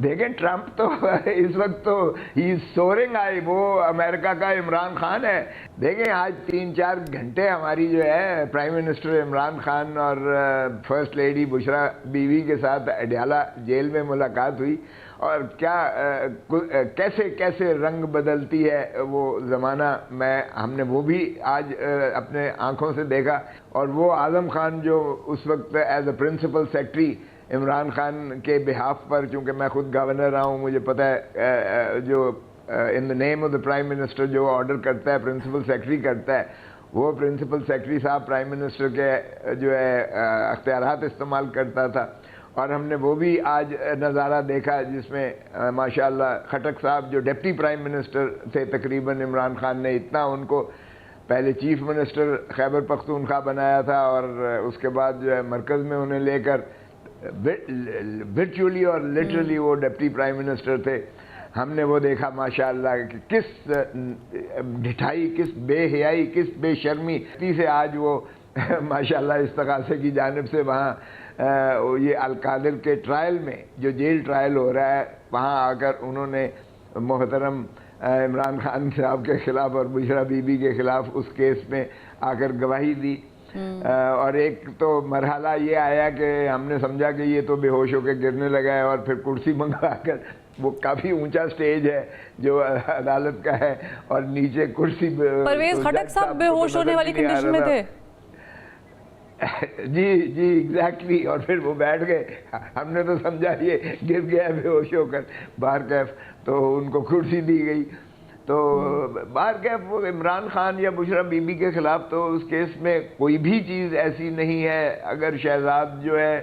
دیکھیں ٹرمپ تو اس وقت تو ہی سورنگ آئی، وہ امریکہ کا عمران خان ہے. دیکھیں آج 3-4 گھنٹے ہماری جو ہے پرائم منسٹر عمران خان اور فرسٹ لیڈی بشرا بیوی کے ساتھ اڈیالہ جیل میں ملاقات ہوئی، اور کیا کیسے کیسے رنگ بدلتی ہے وہ زمانہ. ہم نے وہ بھی آج اپنے آنکھوں سے دیکھا. اور وہ اعظم خان جو اس وقت as a principle secretary Imran Khan کے بہاف پر، چونکہ میں خود گورنر رہا ہوں، مجھے پتہ ہے جو in the name of the prime minister جو آرڈر کرتا ہے پرنسپل سیکرٹری کرتا ہے، وہ پرنسپل سیکرٹری صاحب پرائم منسٹر کے جو ہے اختیارات استعمال کرتا تھا. اور ہم نے وہ بھی آج نظارہ دیکھا جس میں ماشاءاللہ خٹک صاحب جو ڈپٹی پرائم منسٹر تھے تقریباً عمران خان نے اتنا ان کو پہلے چیف منسٹر خیبر پختونخوا بنایا تھا، اور اس کے بعد جو ہے مرکز میں انہیں لے کر ورچولی اور لٹرلی وہ ڈپٹی پرائم منسٹر تھے. ہم نے وہ دیکھا ماشاءاللہ کہ کس ڈھٹائی، کس بے حیائی، کس بے شرمی سے آج وہ ماشاءاللہ استغاثے کی جانب سے وہاں یہ القادر کے ٹرائل میں جو جیل ٹرائل ہو رہا ہے وہاں آ کر انہوں نے محترم عمران خان صاحب کے خلاف اور بشرا بی بی کے خلاف اس کیس میں آ کر گواہی دی. اور ایک تو مرحلہ یہ آیا کہ ہم نے سمجھا کہ یہ تو بے ہوش ہو کے گرنے لگا ہے، اور پھر کرسی منگوا کر، وہ کافی اونچا سٹیج ہے جو عدالت کا ہے، اور نیچے کرسی پرویز خٹک صاحب بے ہوش ہونے والی کنڈیشن میں تھے. جی ایگزیکٹلی. اور پھر وہ بیٹھ گئے، ہم نے تو سمجھا یہ گر گیا بے ہوش ہو کر باہر کیف، تو ان کو کرسی دی گئی. تو باہر کیف وہ عمران خان یا بشرا بی بی کے خلاف تو اس کیس میں کوئی بھی چیز ایسی نہیں ہے. اگر شہزاد جو ہے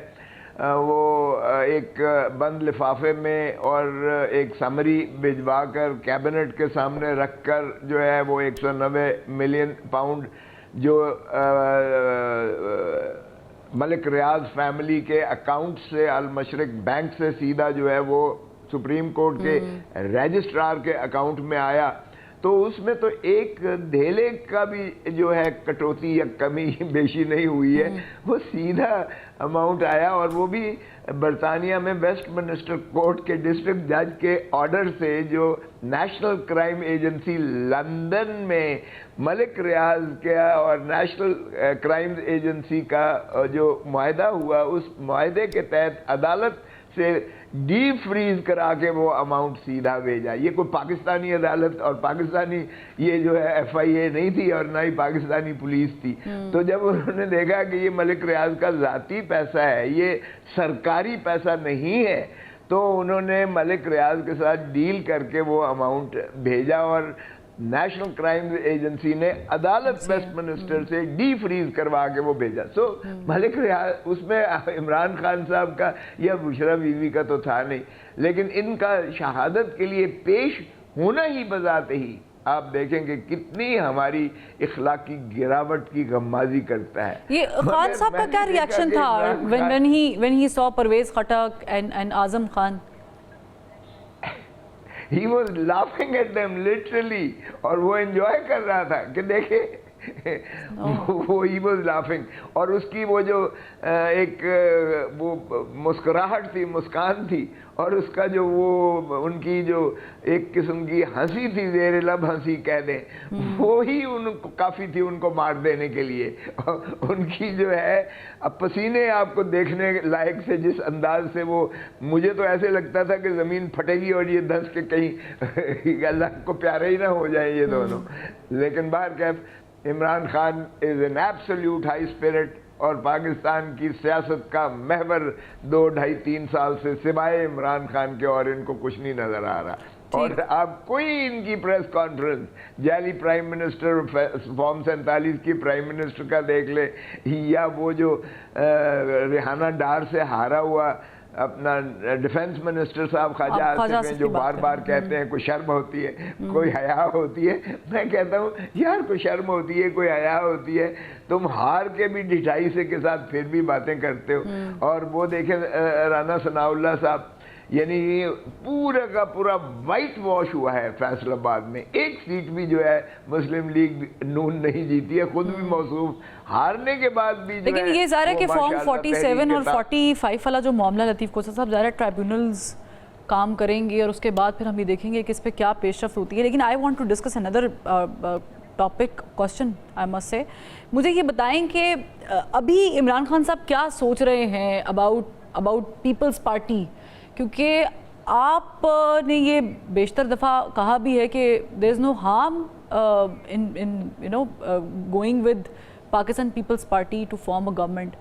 وہ ایک بند لفافے میں اور ایک سمری بھجوا کر کیبنٹ کے سامنے رکھ کر جو ہے وہ 190 ملین پاؤنڈ جو ملک ریاض فیملی کے اکاؤنٹ سے المشرق بینک سے سیدھا جو ہے وہ سپریم کورٹ کے رجسٹرار کے اکاؤنٹ میں آیا، تو اس میں تو ایک دھیلے کا بھی جو ہے کٹوتی یا کمی بیشی نہیں ہوئی ہے. وہ سیدھا اماؤنٹ آیا، اور وہ بھی برطانیہ میں ویسٹ منسٹر کورٹ کے ڈسٹرکٹ جج کے آرڈر سے، جو نیشنل کرائم ایجنسی لندن میں ملک ریاض کا اور نیشنل کرائم ایجنسی کا جو معاہدہ ہوا، اس معاہدے کے تحت عدالت سے ڈی فریز کرا کے وہ اماؤنٹ سیدھا بھیجا. یہ کوئی پاکستانی عدالت اور پاکستانی یہ جو ہے ایف آئی اے نہیں تھی، اور نہ ہی پاکستانی پولیس تھی. تو جب انہوں نے دیکھا کہ یہ ملک ریاض کا ذاتی پیسہ ہے، یہ سرکاری پیسہ نہیں ہے، تو انہوں نے ملک ریاض کے ساتھ ڈیل کر کے وہ اماؤنٹ بھیجا، اور نیشنل کرائم ایجنسی نے عدالت ویسٹ منسٹر سے ڈی فریز کروا کے وہ بھیجا. سو ملک ریاض اس میں عمران خان صاحب کا یا بشرا بیوی کا تو تھا نہیں، لیکن ان کا شہادت کے لیے پیش ہونا ہی بذات ہی آپ دیکھیں کہ کتنی ہماری اخلاقی گراوٹ کی غمازی کرتا ہے. یہ خان صاحب کا کیا ریاکشن تھا when he saw Pervez Khattak and Azam Khan? He was laughing at them literally, اور وہ انجوائے کر رہا تھا کہ دیکھیں وہ he was laughing. اور اس کی وہ جو ایک وہ مسکراہٹ تھی، مسکان تھی، اور اس کا جو وہ ان کی جو ایک قسم کی ہنسی تھی، زیر لب ہنسی کہہ دیں، وہی ان کو کافی تھی ان کو مار دینے کے لیے. ان کی جو ہے اب پسینے آپ کو دیکھنے لائق سے جس انداز سے وہ، مجھے تو ایسے لگتا تھا کہ زمین پھٹے گی اور یہ دھنس کے کہیں اللہ کو پیارے ہی نہ ہو جائیں یہ دونوں. لیکن باہر کیف Imran Khan is an absolute high spirit, اور پاکستان کی سیاست کا محور 2-2.5-3 سال سے سوائے عمران خان کے اور ان کو کچھ نہیں نظر آ رہا. اور آپ کوئی ان کی پریس کانفرنس جعلی پرائم منسٹر فارم 47 کی پرائم منسٹر کا دیکھ لے، یا وہ جو ریحانہ ڈار سے ہارا ہوا اپنا ڈیفنس منسٹر صاحب خواجہ آصف ہیں، جو بار بار کہتے ہیں کوئی شرم ہوتی ہے، کوئی حیا ہوتی ہے. میں کہتا ہوں یار کوئی شرم ہوتی ہے، کوئی حیا ہوتی ہے، تم ہار کے بھی ڈھٹائی سے کے ساتھ پھر بھی باتیں کرتے ہو. اور وہ دیکھیں رانا ثناء اللہ صاحب، یعنی پورا کا پورا وائٹ واش ہوا ہے فیصل آباد میں. ایک سیٹ بھی جو ہے مسلم لیگ نون نہیں جیتی ہے، خود بھی موصوف ہارنے کے بعد بھی. لیکن یہ ظاہر ہے کہ فارم 47 اور 45 والا جو معاملہ لطیف کوسہ صاحب ظاہر ہے ٹرائبیونلز کام کریں گے اور اس کے بعد پھر ہم یہ دیکھیں گے کہ اس پہ کیا پیش رفت ہوتی ہے. لیکن آئی وانٹ ٹو ڈسکس اندر ٹاپک کوشچن آئی مسٹ سے. مجھے یہ بتائیں کہ ابھی عمران خان صاحب کیا سوچ رہے ہیں اباؤٹ پیپلز پارٹی, کیونکہ آپ نے یہ بیشتر دفعہ کہا بھی ہے کہ there is no harm going with Pakistan Peoples Party to form a government.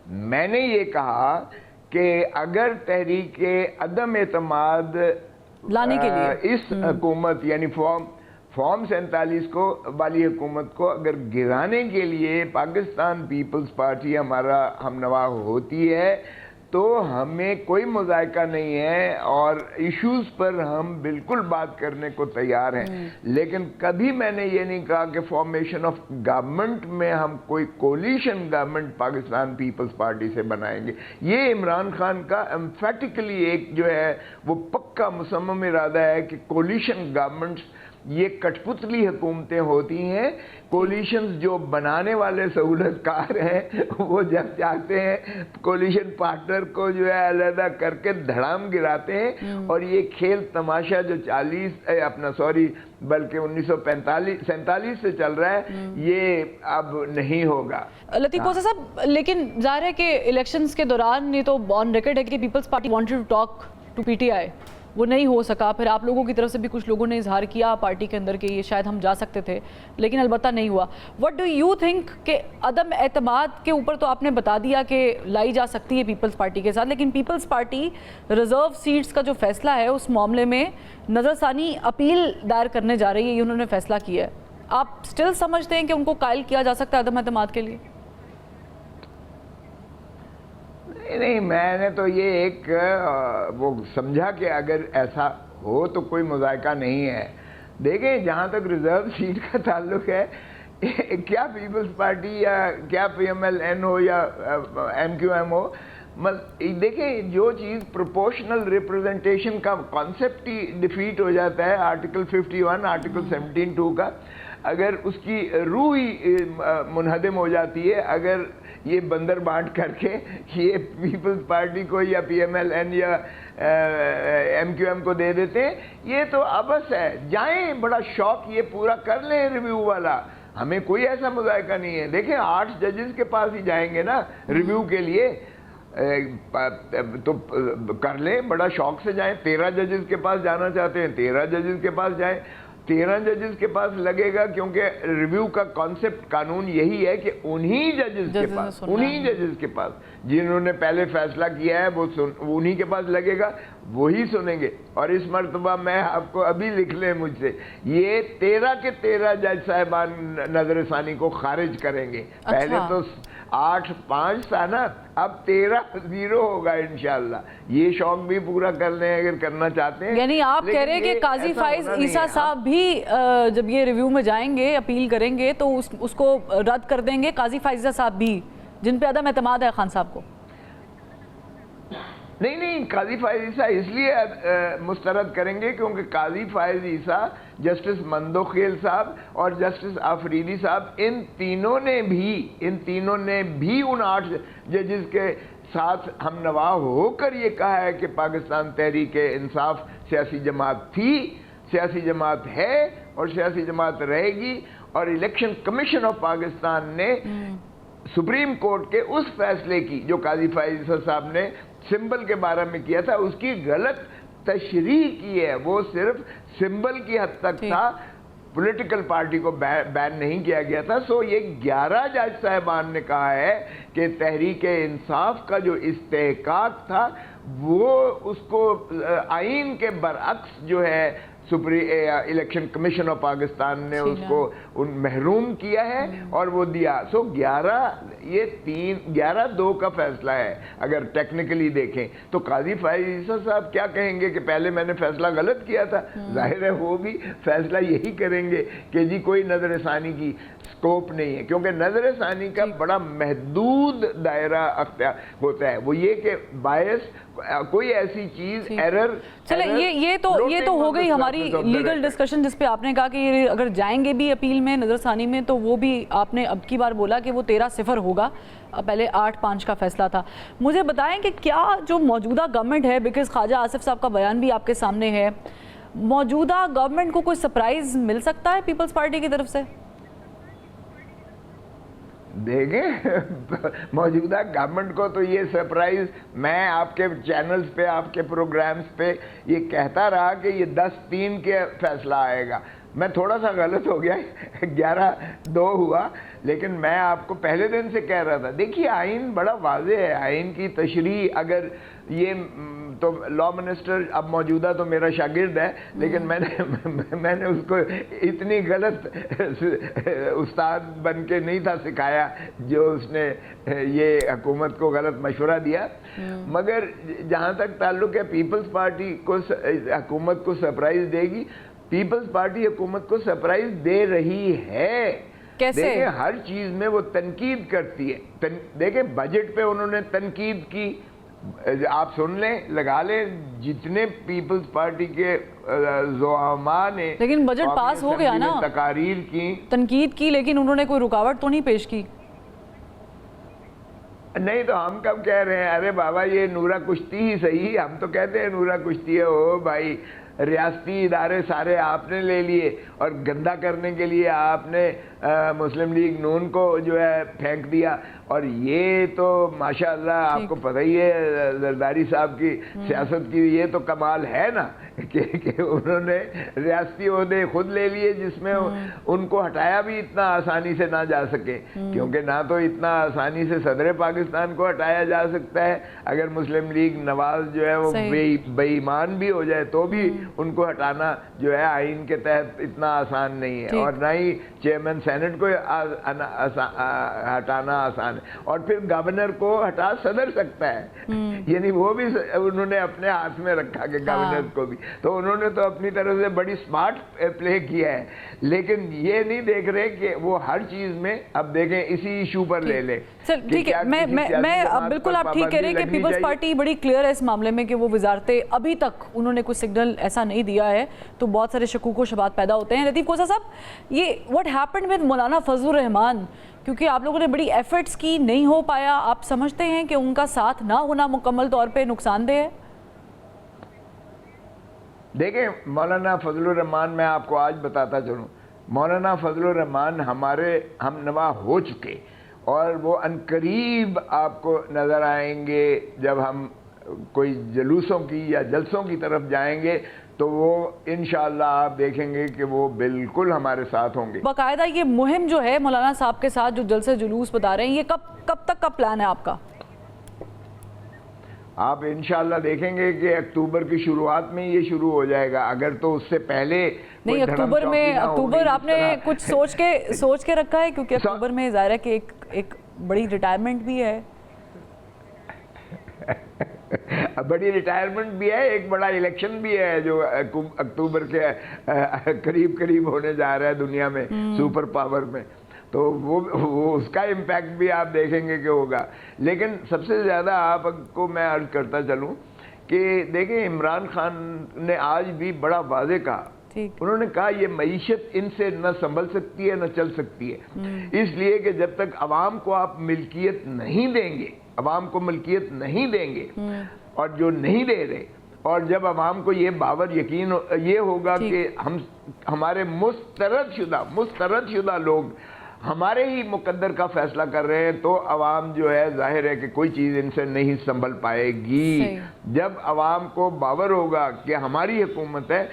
میں نے یہ کہا کہ اگر تحریک عدم اعتماد لانے کے لیے اس حکومت یعنی فارم 47 کو والی حکومت کو اگر گرانے کے لیے پاکستان پیپلز پارٹی ہمارا ہمنوا ہوتی ہے تو ہمیں کوئی مذائقہ نہیں ہے اور ایشوز پر ہم بالکل بات کرنے کو تیار ہیں. لیکن کبھی میں نے یہ نہیں کہا کہ فارمیشن آف گورنمنٹ میں ہم کوئی کولیشن گورنمنٹ پاکستان پیپلز پارٹی سے بنائیں گے. یہ عمران خان کا ایمفیٹیکلی ایک جو ہے وہ پکا مصمم ارادہ ہے کہ کولیشن گورنمنٹس یہ کٹ پتلی حکومتیں ہوتی ہیں. کولیشنز جو بنانے والے سہولت کار ہیں وہ جب چاہتے ہیں کولیشن پارٹنر کو جو ہے علیحدہ کر کے دھڑام گراتے ہیں, اور یہ کھیل تماشا جو 1947 سے چل رہا ہے یہ اب نہیں ہوگا. لطیف کوسہ صاحب, لیکن ظاہر ہے کہ الیکشنز کے دوران یہ تو آن ریکارڈ ہے کہ Peoples Party wanted to talk to P T I, وہ نہیں ہو سکا. پھر آپ لوگوں کی طرف سے بھی کچھ لوگوں نے اظہار کیا پارٹی کے اندر کہ یہ شاید ہم جا سکتے تھے, لیکن البتہ نہیں ہوا. وٹ ڈو یو تھنک کہ عدم اعتماد کے اوپر تو آپ نے بتا دیا کہ لائی جا سکتی ہے پیپلز پارٹی کے ساتھ, لیکن پیپلز پارٹی ریزرو سیٹس کا جو فیصلہ ہے اس معاملے میں نظر ثانی اپیل دائر کرنے جا رہی ہے, یہ انہوں نے فیصلہ کیا ہے. آپ سٹل سمجھتے ہیں کہ ان کو قائل کیا جا سکتا ہے عدم اعتماد کے لیے؟ نہیں, میں نے تو یہ ایک وہ سمجھا کہ اگر ایسا ہو تو کوئی مذائقہ نہیں ہے. دیکھیں جہاں تک ریزرو سیٹ کا تعلق ہے, کیا پیپلز پارٹی یا کیا پی ایم ایل این ہو یا ایم کیو ایم ہو, دیکھیں جو چیز پروپورشنل ریپرزنٹیشن کا کانسیپٹ ہی ڈیفیٹ ہو جاتا ہے آرٹیکل 51 آرٹیکل 17(2) کا, اگر اس کی روح ہی منہدم ہو جاتی ہے, اگر یہ بندر بانٹ کر کے یہ پیپلز پارٹی کو یا پی ایم ایل این یا ایم کیو ایم کو دے دیتے ہیں, یہ تو عبث ہے. جائیں, بڑا شوق یہ پورا کر لیں ریویو والا, ہمیں کوئی ایسا مذائقہ نہیں ہے. دیکھیں 8 ججز کے پاس ہی جائیں گے نا ریویو کے لیے, تو کر لیں, بڑا شوق سے جائیں. 13 ججز کے پاس جانا چاہتے ہیں 13 ججز کے پاس جائیں. 13 ججز کے پاس لگے گا, کیونکہ ریویو کا کانسیپٹ قانون یہی ہے کہ انہی ججز کے پاس جنہوں نے پہلے فیصلہ کیا ہے وہ انہی کے پاس لگے گا, وہی سنیں گے. اور اس مرتبہ میں آپ کو ابھی لکھ لیں مجھ سے, یہ 13 کے 13 جج صاحبان نظر ثانی کو خارج کریں گے. پہلے تو 8-5 تھا نا, اب 13-0 ہوگا انشاءاللہ. یہ شوق بھی پورا کر لیں اگر کرنا چاہتے ہیں. یعنی آپ کہہ رہے ہیں کہ قاضی فائز عیسیٰ صاحب بھی جب یہ ریویو میں جائیں گے اپیل کریں گے تو اس کو رد کر دیں گے, قاضی فائز عیسیٰ صاحب بھی, جن پہ عدم اعتماد ہے خان صاحب کو؟ نہیں, قاضی فائز عیسیٰ اس لیے مسترد کریں گے کیونکہ قاضی فائز عیسیٰ, جسٹس مندوخیل صاحب اور جسٹس آفریدی صاحب, ان تینوں نے بھی ان 8 ججز کے ساتھ ہم نوا ہو کر یہ کہا ہے کہ پاکستان تحریک انصاف سیاسی جماعت تھی, سیاسی جماعت ہے اور سیاسی جماعت رہے گی. اور الیکشن کمیشن آف پاکستان نے سپریم کورٹ کے اس فیصلے کی جو قاضی فائز عیسیٰ صاحب نے سمبل کے بارے میں کیا تھا, اس کی غلط تشریح کی ہے. وہ صرف سمبل کی حد تک تھا, پولیٹیکل پارٹی کو بین نہیں کیا گیا تھا. سو یہ 11 جج صاحبان نے کہا ہے کہ تحریک انصاف کا جو استحقاق تھا وہ اس کو آئین کے برعکس جو ہے الیکشن کمیشن آف پاکستان نے اس کو محروم کیا ہے اور وہ دیا. سو 11-2 کا فیصلہ ہے. اگر ٹیکنیکلی دیکھیں تو قاضی فائز عیسیٰ صاحب کیا کہیں گے کہ پہلے میں نے فیصلہ غلط کیا تھا. ظاہر ہے وہ بھی فیصلہ یہی کریں گے کہ جی کوئی نظر ثانی کی سکوپ نہیں ہے, کیونکہ نظر ثانی کا بڑا محدود دائرہ اختیار ہوتا ہے. وہ یہ کہ باعث کوئی ایسی چیز ایرر. چلیں یہ تو ہو گئی ہماری ساری لیگل ڈسکشن جس پہ آپ نے کہا کہ یہ اگر جائیں گے بھی اپیل میں نظر ثانی میں تو وہ بھی آپ نے اب کی بار بولا کہ وہ 13-0 ہوگا، پہلے 8-5 کا فیصلہ تھا. مجھے بتائیں کہ کیا جو موجودہ گورنمنٹ ہے، بیکاز خواجہ آصف صاحب کا بیان بھی آپ کے سامنے ہے، موجودہ گورنمنٹ کو کوئی سرپرائز مل سکتا ہے پیپلز پارٹی کی طرف سے؟ دیکھیں موجودہ گورنمنٹ کو تو یہ سرپرائز، میں آپ کے چینلز پہ، آپ کے پروگرامز پہ یہ کہتا رہا کہ یہ 10-3 کے فیصلہ آئے گا. میں تھوڑا سا غلط ہو گیا، 11-2 ہوا، لیکن میں آپ کو پہلے دن سے کہہ رہا تھا. دیکھیے آئین بڑا واضح ہے، آئین کی تشریح اگر یہ تو لا منسٹر اب موجودہ تو میرا شاگرد ہے، لیکن میں نے اس کو اتنی غلط استاد بن کے نہیں تھا سکھایا جو اس نے یہ حکومت کو غلط مشورہ دیا. مگر جہاں تک تعلق ہے پیپلز پارٹی کو حکومت کو سرپرائز دے گی، پیپلز پارٹی حکومت کو سرپرائز دے رہی ہے. کیسے؟ دیکھیں ہر چیز میں وہ تنقید کرتی ہے. دیکھیں بجٹ پہ انہوں نے تنقید کی، آپ سن لیں، لگا لیں، جتنے پیپلز پارٹی کے زعماء نے، لیکن بجٹ پاس ہو گیا نا، تقاریر کی، تنقید کی، لیکن انہوں نے کوئی رکاوٹ تو نہیں پیش کی. نہیں تو ہم کب کہہ رہے ہیں ارے بابا یہ نورا کشتی ہی صحیح، ہم تو کہتے ہیں نورا کشتی ہے. او بھائی ریاستی ادارے سارے آپ نے لے لیے اور گندا کرنے کے لیے آپ نے مسلم لیگ نون کو جو ہے پھینک دیا. اور یہ تو ماشاءاللہ آپ کو پتہ ہی ہے زرداری صاحب کی سیاست کی یہ تو کمال ہے نا کہ انہوں نے ریاستی عہدے خود لے لیے جس میں ان کو ہٹایا بھی اتنا آسانی سے نہ جا سکے، کیونکہ نہ تو اتنا آسانی سے صدر پاکستان کو ہٹایا جا سکتا ہے. اگر مسلم لیگ نواز جو ہے وہ بے ایمان بھی ہو جائے تو بھی ان کو ہٹانا جو ہے آئین کے تحت اتنا آسان نہیں ہے، اور نہ ہی چیئرمین سینٹ کو ہٹانا آسان ہے. اور پھر گورنر کو ہٹا صدر سکتا ہے، یعنی وہ بھی انہوں نے اپنے ہاتھ میں رکھا کہ گورنر کو بھی، تو انہوں نے تو اپنی طرف سے بڑی سمارٹ پلے کیا ہے. لیکن یہ نہیں دیکھ رہے کہ وہ ہر چیز میں، اب دیکھیں اسی ایشو پر لے لیں. ٹھیک ہے، میں بالکل آپ ٹھیک کہہ رہے ہیں کہ پیپلز پارٹی بڑی کلیئر ہے اس معاملے میں کہ وہ وزارتیں ابھی تک انہوں نے کوئی سگنل ایسا نہیں دیا ہے، تو بہت سارے شکوک و شبہات پیدا ہوتے ہیں. لطیف کوسہ صاحب، یہ واٹ ہیپنڈ ود مولانا فضل الرحمان، کیونکہ آپ لوگوں نے بڑی ایفرٹس کی، نہیں ہو پایا، آپ سمجھتے ہیں کہ ان کا ساتھ نہ ہونا مکمل طور پہ نقصان دہ ہے؟ دیکھیں مولانا فضل الرحمان، میں آپ کو آج بتاتا چلوں، مولانا فضل الرحمان ہمارے ہم نوا ہو چکے، اور وہ عنقریب آپ کو نظر آئیں گے جب ہم کوئی جلوسوں کی یا جلسوں کی طرف جائیں گے تو وہ انشاءاللہ آپ دیکھیں گے کہ وہ بالکل ہمارے ساتھ ہوں گے. باقاعدہ یہ مہم جو ہے مولانا صاحب کے ساتھ جو جلسے جلوس بتا رہے ہیں، یہ کب تک کا پلان ہے آپ کا؟ آپ انشاءاللہ دیکھیں گے کہ اکتوبر کی شروعات میں یہ شروع ہو جائے گا، اگر تو اس سے پہلے نہیں. اکتوبر آپ نے کچھ سوچ کے رکھا ہے؟ کیونکہ اکتوبر میں ظاہر ہے کہ ایک بڑی ریٹائرمنٹ بھی ہے. بڑی ریٹائرمنٹ بھی ہے، ایک بڑا الیکشن بھی ہے جو اکتوبر کے قریب ہونے جا رہا ہے دنیا میں، سپر پاور میں، تو وہ اس کا امپیکٹ بھی آپ دیکھیں گے کہ ہوگا. لیکن سب سے زیادہ آپ کو میں عرض کرتا چلوں کہ دیکھیں عمران خان نے آج بھی بڑا واضح کہا، انہوں نے کہا یہ معیشت ان سے نہ سنبھل سکتی ہے نہ چل سکتی ہے، اس لیے کہ جب تک عوام کو آپ ملکیت نہیں دیں گے، عوام کو ملکیت نہیں دیں گے، اور جو نہیں دے رہے، اور جب عوام کو یہ باور یقین یہ ہوگا کہ ہمارے مسترد شدہ لوگ ہمارے ہی مقدر کا فیصلہ کر رہے ہیں، تو عوام جو ہے ظاہر ہے کہ کوئی چیز ان سے نہیں سنبھل پائے گی. جب عوام کو باور ہوگا کہ ہماری حکومت ہے،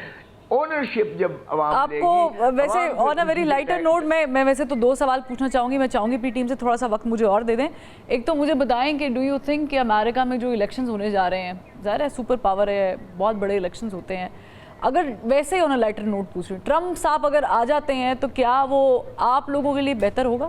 اونرشپ جب عوام آپ کو ویسے آن اے ویری لائٹر نوٹ میں ویسے تو 2 سوال پوچھنا چاہوں گی. میں چاہوں گی پی ٹیم سے تھوڑا سا وقت مجھے اور دے دیں. ایک تو مجھے بتائیں کہ ڈو یو تھنک کہ امریکہ میں جو الیکشنز ہونے جا رہے ہیں، ظاہر ہے سپر پاور ہے، بہت بڑے الیکشنز ہوتے ہیں، اگر ویسے آن اے لائٹر نوٹ پوچھ رہے ہیں، ٹرمپ صاحب اگر آ جاتے ہیں تو کیا وہ آپ لوگوں کے لیے بہتر ہوگا؟